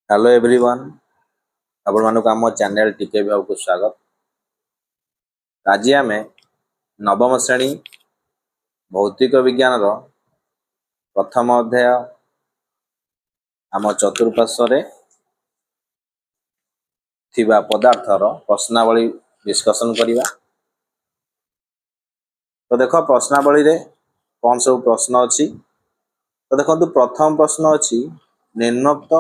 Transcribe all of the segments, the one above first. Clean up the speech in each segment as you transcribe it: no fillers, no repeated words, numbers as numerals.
Hello everyone आपण मानक आम चैनल टीके भाव को स्वागत। आज आम नवम श्रेणी भौतिक विज्ञान प्रथम अध्याय आम चतुर्पार्श्व थिबा पदार्थर प्रश्नावली डिस्कशन करिबा। तो देख प्रश्नावली रे कौन सब प्रश्न अच्छी। तो देखो प्रथम प्रश्न अच्छी निम्नोक्त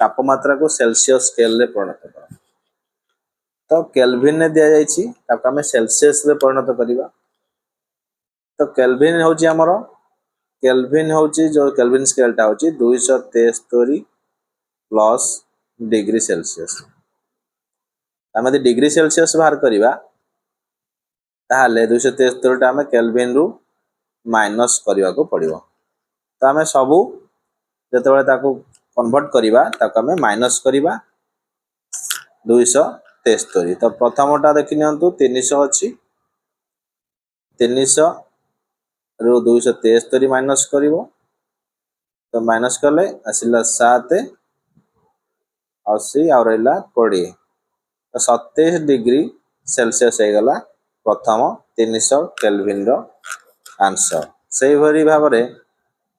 तापमात्रा को सेल्सियस स्केल रे परिणत कर। तो केल्विन ने दिया जाइछि ताको हमें सेल्सियस रे परिणत करिबा। तो केल्विन होची हमर केल्विन होची जो केल्विन स्केलटा होची 273 प्लस डिग्री सेल्सियस। आमे यदि डिग्री सेल्सियस बाहर करिबा ताहले 273 टा हमें केल्विन रु माइनस करिवा को पड़िबो। तो आमे सबु जेतेबेले ताको कन्वर्ट करिबा ताको हमें माइनस करिबा 273। तो प्रथमटा देखि नियंतु 300 अछि 300 रु 273 माइनस करिवो। तो माइनस कले आसिला 7 80 और रहिला 20। तो 27 डिग्री सेल्सियस हे गला प्रथम 300 केल्विन रो आंसर। सेही भरी भाबरे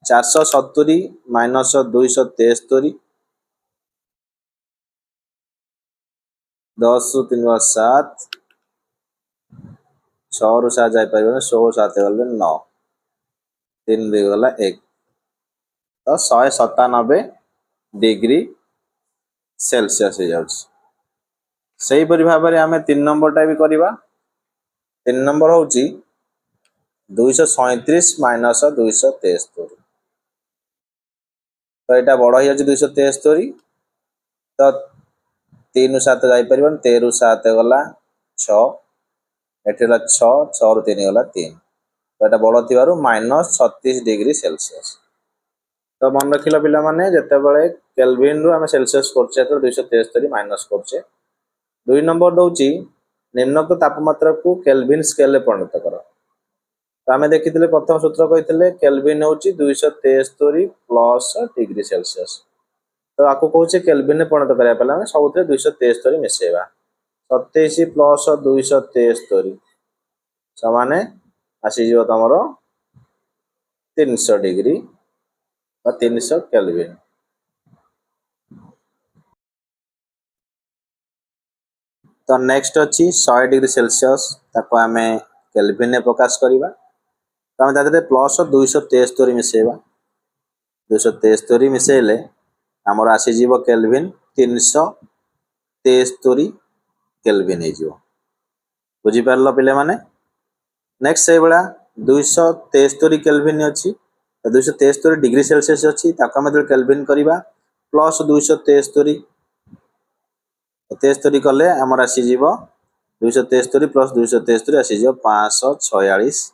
470 माइनस 273 10 रु 3 7 6 रु 7 जाय परिबो 16 7 गले 9 3 दे गला 1। तो 197 डिग्री सेल्सियस हो जाउछ। सही परि भाबरे आमे 3 नंबर टा भी करिबा। 3 नंबर होची 237 माइनस 273। तो एटा बड़ हो जाउछ 273। तो 3 रु 7 जाय परिबन 13 रु 7 गला 6 एठेला 6 6 रु 3 गला 3। तो एटा बड़ थिबारु माइनस 36 डिग्री सेल्सियस। तो मन रखिला पिला माने जते बेले केल्विन रु हमें सेल्सियस करछे तो 273 माइनस करछे। 2 नंबर दउची निम्नोक्त तापमात्रा को केल्विन स्केल रे परिणत कर। तो आमे देखिथिले प्रथम सूत्र कहिथिले केल्विन होची 273 प्लस डिग्री सेल्सियस। तो आको कहूचे केल्विन रे परिणत करिया पला हम सबुते 273 मिसेबा। 27 प्लस 273 समाने आसी जिवो तमरो 300 डिग्री बा 300 केल्विन। तो नेक्स्ट अच्छी 100 डिग्री सेल्सियस ताको आमे केल्विन ने प्रकाश करिबा। तो आमे दादरे प्लस 273 मिसेबा। 273 मिसेले हमर आसी जीवो केल्विन 373 केल्विन हे जीवो। बुझी परलो पिले माने। नेक्स्ट से बडा 273 केल्विन अछि। तो 273 डिग्री सेल्सियस अछि ताको आमे केल्विन करिबा प्लस 273 73 कले हमर आसी जीवो 273 प्लस 273 आसी जीवो 546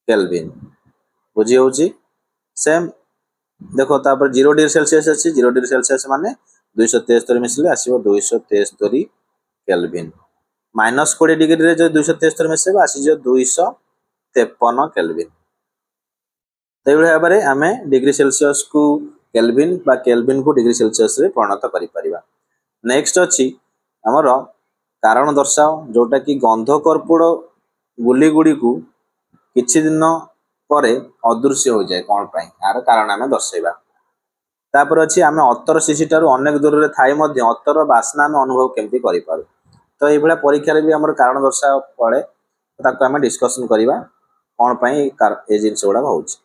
केल्विन। बुझी होची सेम देखो तापर 0 डिग्री सेल्सियस अछि 0 डिग्री सेल्सियस माने 273 मिसले आसीबो 273 केल्विन। माइनस 20 डिग्री रे जो 273 मिसेबो आसी जो 253 केल्विन। तै भली भाबरे आमे डिग्री सेल्सियस को केल्विन बा केल्विन को डिग्री सेल्सियस रे परिणत करि परिबा। नेक्स्ट अछि हमर कारण दर्शाओ जोटा कि गंध कर्पूर गुली गुडी को किछि दिन परे अदृश्य हो जाए कोन पई आर कारण आमे दर्शाइबा। तापर अछि आमे अत्तर शिशिटारु अनेक दूर रे थाई मध्ये अत्तर बासना आमे अनुभव केमति करि पारु। तो ए भला परीक्षा रे भी हमर कारण दर्शाओ पड़े ताको आमे डिस्कशन करिबा कोन पई ए जिंस गुडा होउछ।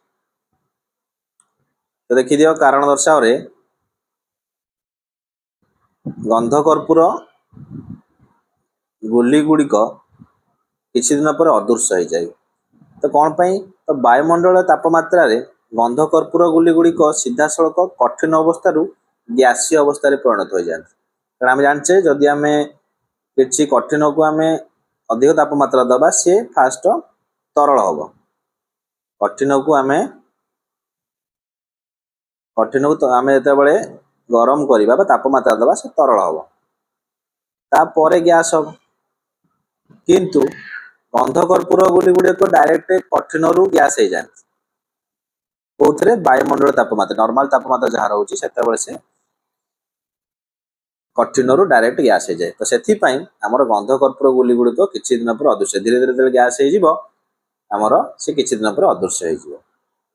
तो देखि दियो कारण दर्शाओ रे गंध कर्पूर गुली गुड़िक किछि दिन पर अदृश्य हो जाए। तो कौन पई तो वायुमंडल तापमात्रा रे गंध कर्पूर गुली गुड़िक सीधा सड़क कठिन अवस्था रु गैसीय अवस्था रे परिणत हो जाए। कारण आम जानचे जदि आमे किछि कठिन को आमे अधिक तापमात्रा दबा से फास्ट तरल हबो। कठिन को आमे जते बेले गरम करिबा बा तापमात्रा दबा से तरल हबो ता परे गैस हबो। किंतु गंध कर्पूर गुली गुडी को डायरेक्ट कठिन रु गैस हो जाए कोथरे वायुमंडल तापमात्रा नॉर्मल तापमात्रा जहाँ रहउची सेते बेले से कठिन डायरेक्ट गैस हो जाए। तो से आमर गंध कर्पूर गुली गुड़िक किसी दिन पर अदृश्य धीरे धीरे जो गैस होमर से किसी दिन पर अदृश्य हो।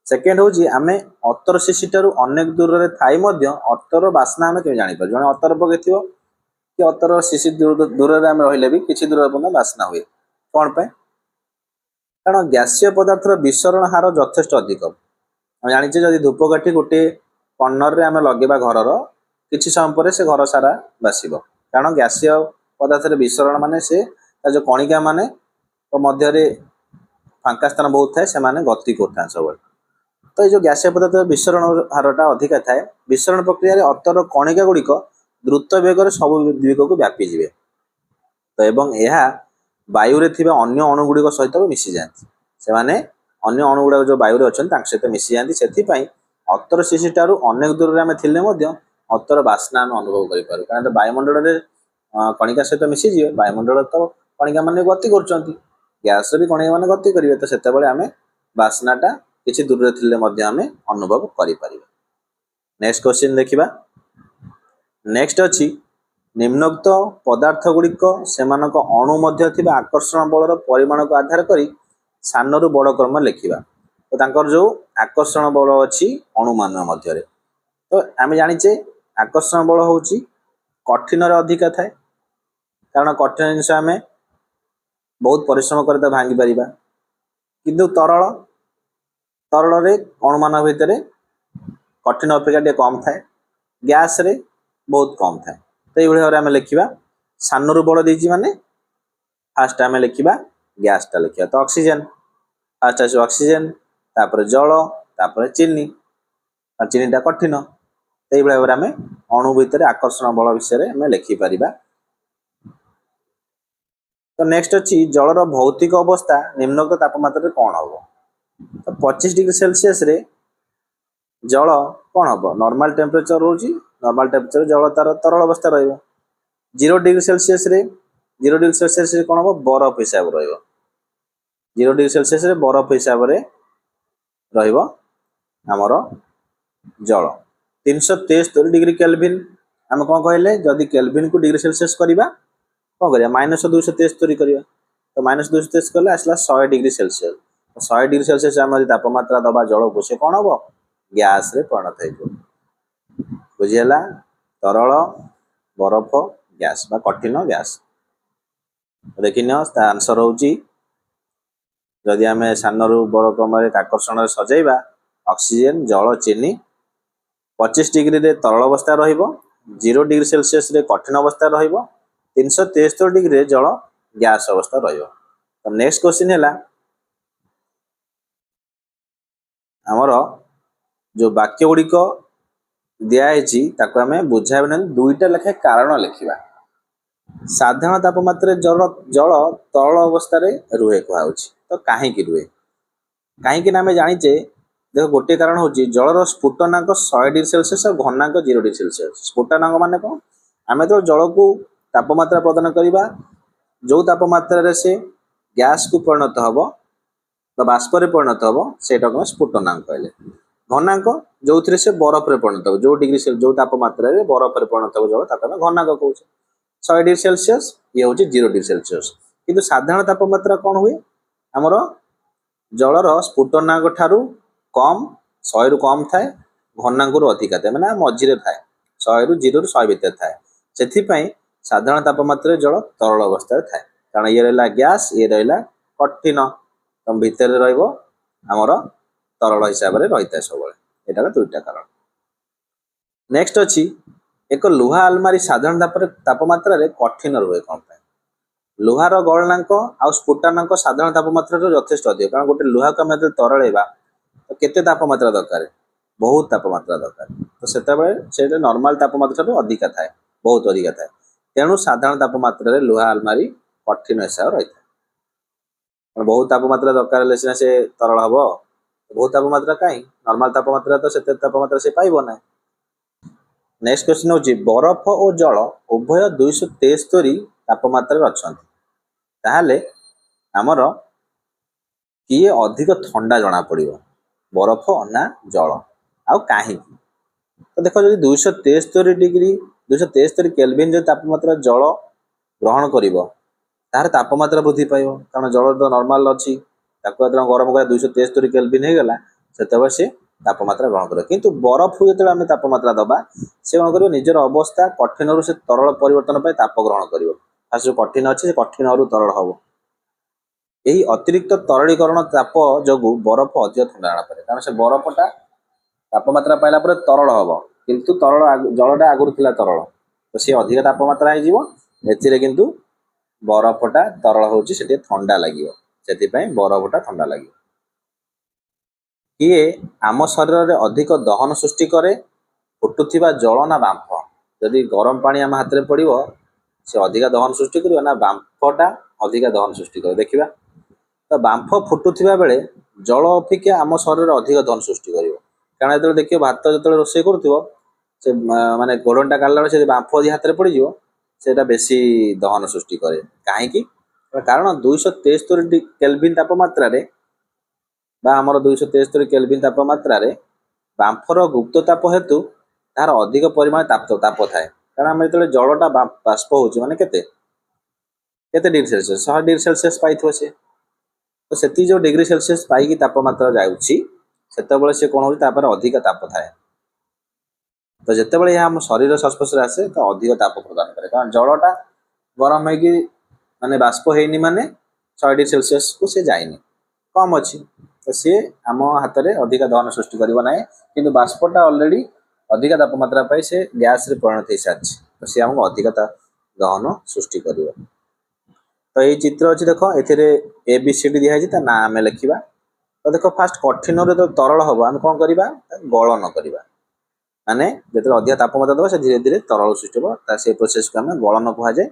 सेकेंड हूँ आम अतर शिशि ठार अनेक दूर में थाई अतर बास्ना आम कमी जापर जो अतर पकई कि अतर शिशि दूर में आम रही भी किसी दूर पर बास्ना हुए कौन पे कारण गैसीय पदार्थ विसरण हार यथेष्ट अधिक। आम जाचे जदि धूपकाठी गोटे कर्णर में आम लगेगा घर किसी समय पर से घर सारा बासिब कारण गैसीय पदार्थ विसरण मान से जो कणिका मान मध्य फांका स्थान बहुत थाए से गति करता सब। तो ये जो गैसीय पदार्थ विसरण हारटा अधिका थाए विसरण प्रक्रिया अतर कणिका गुड़िक द्रुत बेगर सब दिग को व्यापी जाए। तो एवं यह वायु अन्य अणुगुड़िक सहित मिसी जाती से अन्य अणुगुड़ा जो वायु अच्छा सहित मिसी जाती से अतर शिशि ठार अनेक दूर में थिले अतर बास्ना आम अनुभव करें कारण वायुमंडल में कणिका सहित मिसीजे वायुमंडल तो कणिका मान गति कर गैस भी कणिका मान गति करेंगे तो से आम बास्नाटा किसी दूर थिले आम अनुभव करें। नेक्स्ट क्वेश्चन देखा। नेक्स्ट अच्छी निम्नोक्त पदार्थ गुड़िक से अणु मध्य थिबा आकर्षण बलर परिमाण को आधार कर सान रु बड़ क्रम लिखा। तो तांकर जो आकर्षण बल अच्छी अणु मान मध्य तो आम जाचे आकर्षण बल हूँ कठिन अधिका थाए कारण कठिन जिनस आम बहुत परिश्रम कर भांगी पार किंतु तरल तरल अणु मान भितर कठिन अपेक्षा टे कम थाए गैस रे बहुत कम थाए। तो ये भाव आम लिखा सान रु बड़ देती माने फास्ट आम लिखा गैसटा लिखा। तो ऑक्सीजन फास्ट आस ऑक्सीजन तापर जल तापर चीनी चीनीटा कठिन। तो ये भाव आम अणु भितर आकर्षण बल विषय में लिखिपर। तो नेक्स्ट अच्छी जलर भौतिक अवस्था निम्नोक्त तापमात्रा कौन हम। तो 25 डिग्री सेल्सियस रे जल कौन हम नॉर्मल टेम्परेचर रोज नॉर्मल टेम्परेचर जल तार तरल अवस्था रहा। 0 डिग्री सेल्सियस रे 0 डिग्री सेल्सियस कौन हम बरफ हिसाब रहा 0 डिग्री सेल्सियस बरफ हिसाब से रमर जल। 373 डिग्री केल्विन आम कौन कहले जदि केल्विन को डिग्री सेल्सियस करवा कौन कर -273 करवा। तो -273 कले आसला 100 डिग्री सेल्सियस। 100 डिग्री सेल्सियस आम तापमात्रा दबा जल को से कौन हम गैस रे परिणत हो बुझीगला। तरल बरफ गैस बा कठिन गैस देखिन आंसर हूँ जदि आम सान रु बड़ क्रम आकर्षण सजैवा ऑक्सीजन जल चीनी 25 डिग्री रे तरल अवस्था रहिबो 0 डिग्री सेल्सियस रे कठिन अवस्था रहिबो 373 डिग्री रे जल गैस अवस्था रहिबो। तो नेक्स्ट क्वेश्चन है आमर जो वाक्य गुड़िक दिखाई आम बुझाइबा दुईटा लेखे कारण लिखा। साधारण तापमात्रा जल जल तरल अवस्था रुहे कहुँ तो कहीं रुहे कहीं आम जाचे देख गोटे कारण हूँ जलर स्फुटनांक 100 डिग्री सेल्सियस और घनांक 0 डिग्री सेल्सियस। स्फुटनांक मान कौन आम जो जल को तापमात्रा प्रदान करवा जो तापमात्रा से गैस को परिणत हम बाष्प परिणत हम से स्फुटनांक कहले। घनांक जो थे से बरफ रे परिणत हो जो डिग्री जो तापमात्रा बरफ रे परिणत हो जल ताको घनांक कहूँ 100 डिग्री सेल्सियस ये हूँ 0 डिग्री सेल्सियस। किंतु साधारण तापमात्रा कौन हुए आमर जलर स्फुटनांक ठारू कम 100 रु कम थाए घनांक रु अधिका थाए मैंने मझे थाए 100 रु 0 रु 100 भितर थाए से साधारण तापमात्रा जल तरल अवस्था थाए कारण ये रहा गैस ये रहा कठिन तो भितर रमर तरल हिसाब से रही है सब यहाँ दुईटा कारण। नेक्स्ट अच्छी एक लुहा आलमारी साधारण तापमात्रा कठिन रुहे कौन लुहार गलनांक आ स्फुटनांक साधारण तापमात्रा यथेष्ट अधिक कारण गोटे लुहा को आम तरलेबा तो केते तापमात्रा दरकार बहुत तापमात्रा दरकार तो से नॉर्मल तापमात्रा अधिका थाए बहुत अधिका थाए तेणु साधारण तापमात्रा लुहा आलमारी कठिन हिसाब रही है। बहुत तापमात्रा दरकार सीना से तरल हम बहुत तापमात्रा कहीं नॉर्मल तापमात्रा तो से तापमात्रा से पाइब ना। नेक्स्ट क्वेश्चन हूँ बरफ और जल उभय 273 तापमात्रा अच्छा ताहले आमर किए अधिक ठंडा जना पड़ो बरफ ना जल आउ कहीं तो देख जब 273 डिग्री 273 केल्विन जो तापमात्रा जल ग्रहण करिवो तार तापमात्रा वृद्धि पाइब कारण जल तो नॉर्मल अच्छी गरम कर 273 केल्विन हो गला से सी तापमात्रा ग्रहण कर किंतु बरफ जो आम तापमात्रा दबा से कौन कर निजर अवस्था कठिन से तरल परिवर्तन पर ताप ग्रहण कर फास्ट जो कठिन अच्छे कठिन तरल हम यही अतिरिक्त तरलीकरण ताप जो बरफ अधिक ठंडा जाना पाए कारण से बरफटा तापमात्रा पाइला तरल हम किंतु तरल जलटा आगुरी थिला तरल तो सी अधिक तापमात्रा हो किंतु बरफटा तरल होची से ठंडा लगे से बरफटा ठंडा लगे किए आम शरीर में अधिक दहन सृष्टि करे फुटुवा जल ना बांफ जदि गरम पानी आम हाथ में पड़ो से अधिक दहन सृष्टि कर ना बांफटा अधिक दहन सृष्टि कर देखा तो बांफ फुटुवा बेले जल अपेक्षा आम शरीर में अधिक दहन सृष्टि कर कारण जो देखिए भात जो रोषे कर माने गोड़टा काढ़ला से बांफ यदि हाथ में पड़ से बेसी दहन सृष्टि करे कहीं कारण 273 तापमात्रा आमर 273 तापमात्रा बांफर गुप्त ताप हेतु तार अधिक परिमाण ताप थाए कारण आम जो जलटा बाष्प हो माने केते डिग्री सेल्सियस 100 डिग्री सेल्सियस पाई से तो से जो डिग्री सेल्सियस पाई तापमात्रा जाते से कौन हो अधिक ताप थाए तो जिते बड़े आम शरीर संस्पर्श आसे तो अधिक ताप प्रदान करे कारण जलटा गरम हो माने बाष्प होनी माने 100 डिग्री सेल्सियस को सी जाइनि कम अच्छी तो सी आम हाथ में अधिक दहन सृष्टि करना कि बाष्पटा अलरेडी अधिक तापमात्रा पाई से गैस रे परिणत हो सारी तो सी आमको अधिक दहन सृष्टि कर तो ये चित्र अच्छी देख ए बी सी डी दिखाई ना आम लिखा तो देख फास्ट कठिन जो तरल हम आम कौन करवा गलन करवा माने जो अधिक तापमात्रा दबा से धीरे धीरे तरल सृष्टि हो से प्रोसेस को आम गलन कहुए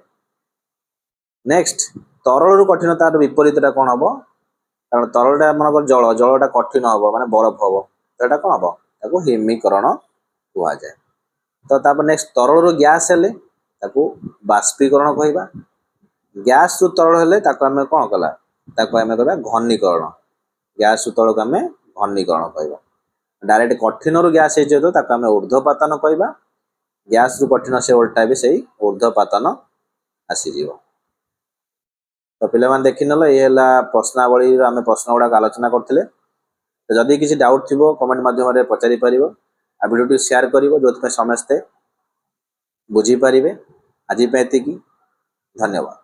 नेक्स्ट तरल रु कठिन तार विपरीतटा कौन हम कारण तरलटा मन जल जलटा कठिन हम माने बरफ हम तो यहाँ कौन हम हिमीकरण कहुए तो नेक्स्ट तरल रु गैस हेले बाष्पीकरण कहवा गैस रु तरल हेले आम कौन कला आम कह घनीकरण गैस रु तरल को आम घनीकरण कहवा डायरेक्ट कठिन रु गैस हो आम ऊर्ध्वपातन कहवा गैस रु कठिन से उल्टा भी से ऊर्ध्वपातन आसीज तो पे देखिनल ये प्रश्नावली आम प्रश्न गुड़ाक आलोचना करते जदि किसी डाउट थी कमेंट माध्यम पचारि पार आ वीडियो शेयर कर जो समस्ते बुझीपारे आज धन्यवाद।